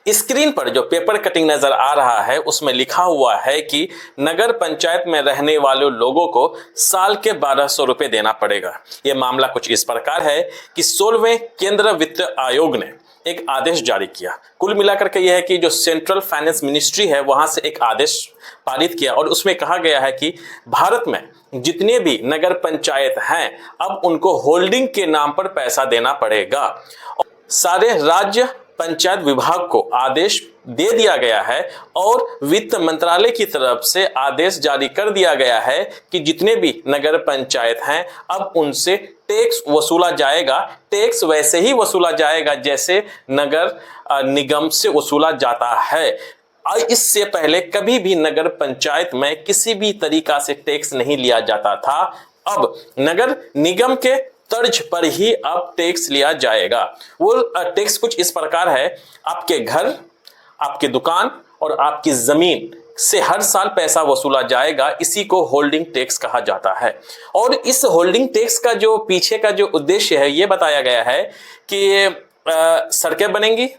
Screen पर जो paper cutting नजर आ रहा है उसमें लिखा हुआ है कि नगर पंचायत में रहने वाले लोगों को साल के 1200 रुपए देना पड़ेगा। यह मामला कुछ इस प्रकार है कि 16वें केंद्र वित्त आयोग ने एक आदेश जारी किया। कुल मिलाकर के यह है कि जो सेंट्रल फाइनेंस मिनिस्ट्री है वहां से एक आदेश पारित किया और उसमें कहा गया है कि भारत में जितने भी नगर पंचायत हैं अब उनको होल्डिंग के नाम पर पैसा देना पड़ेगा। सारे राज्य पंचायत विभाग को आदेश दे दिया गया है और वित्त मंत्रालय की तरफ से आदेश जारी कर दिया गया है कि जितने भी नगर पंचायत हैं अब उनसे टैक्स वसूला जाएगा। टैक्स वैसे ही वसूला जाएगा जैसे नगर निगम से वसूला जाता है। इससे पहले कभी भी नगर पंचायत में किसी भी तरीका से टैक्स नहीं लिया जाता था। अब नगर निगम के तर्ज पर ही अब टैक्स लिया जाएगा। वो टैक्स कुछ इस प्रकार है, आपके घर, आपके दुकान और आपकी जमीन से हर साल पैसा वसूला जाएगा। इसी को होल्डिंग टैक्स कहा जाता है। और इस होल्डिंग टैक्स का जो पीछे का जो उद्देश्य है ये बताया गया है कि सड़कें बनेंगी,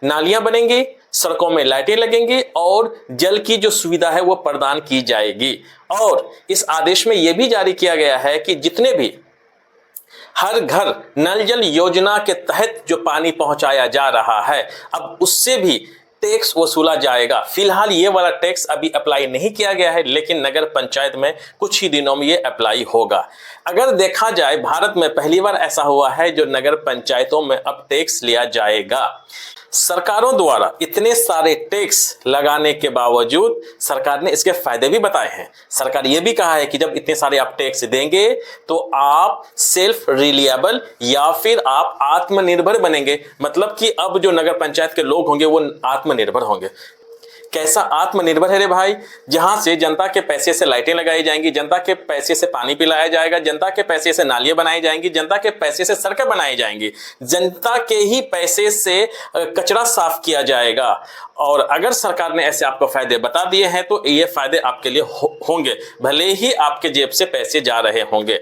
नालियां बनेंगी, सड़कों में लाइटें लगेंगी और जल की जो सुविधा है वो प्रदान की जाएगी। और इस आदेश में यह भी जारी किया गया है कि जितने भी हर घर नल जल योजना के तहत जो पानी पहुंचाया जा रहा है अब उससे भी टैक्स वसूला जाएगा। फिलहाल ये वाला टैक्स अभी अप्लाई नहीं किया गया है लेकिन नगर पंचायत में कुछ ही दिनों में ये अप्लाई होगा। अगर देखा जाए भारत में पहली बार ऐसा हुआ है जो नगर पंचायतों में अब टैक्स लिया जाएगा। सरकारों द्वारा इतने सारे टैक्स लगाने के बावजूद सरकार ने इसके फायदे भी बताए हैं। सरकार ये भी कहा है कि जब इतने सारे आप टैक्स देंगे तो आप सेल्फ रिलायबल या फिर आप आत्मनिर्भर बनेंगे। मतलब कि अब जो नगर पंचायत के लोग होंगे वो आत्मनिर्भर होंगे। कैसा आत्मनिर्भर है रे भाई? जहां से जनता के पैसे से लाइटें लगाई जाएंगी, जनता के पैसे से पानी पिलाया जाएगा, जनता के पैसे से नालियां बनाई जाएंगी, जनता के पैसे से सड़कें बनाई जाएंगी, जनता के ही पैसे से कचरा साफ किया जाएगा। और अगर सरकार ने ऐसे आपको फायदे बता दिए हैं तो ये फायदे आपके लिए होंगे, भले ही आपके जेब से पैसे जा रहे होंगे।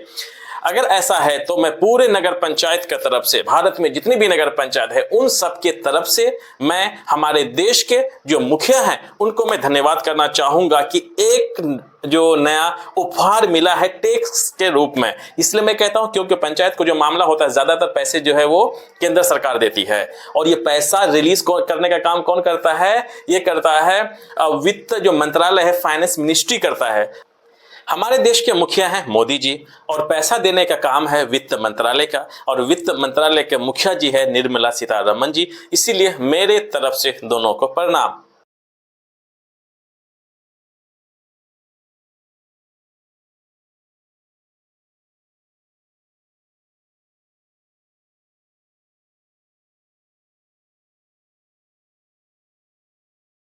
अगर ऐसा है तो मैं पूरे नगर पंचायत की तरफ से, भारत में जितनी भी नगर पंचायत है उन सब के तरफ से मैं हमारे देश के जो मुखिया हैं उनको मैं धन्यवाद करना चाहूंगा कि एक जो नया उपहार मिला है टैक्स के रूप में। इसलिए मैं कहता हूं क्योंकि पंचायत को जो मामला होता है ज्यादातर पैसे जो है वो केंद्र सरकार देती है और ये पैसा रिलीज करने का काम कौन करता है? ये करता है वित्त जो मंत्रालय है, फाइनेंस मिनिस्ट्री करता है। हमारे देश के मुखिया हैं मोदी जी और पैसा देने का काम है वित्त मंत्रालय का और वित्त मंत्रालय के मुखिया जी है निर्मला सीतारमण जी। इसीलिए मेरे तरफ से दोनों को प्रणाम।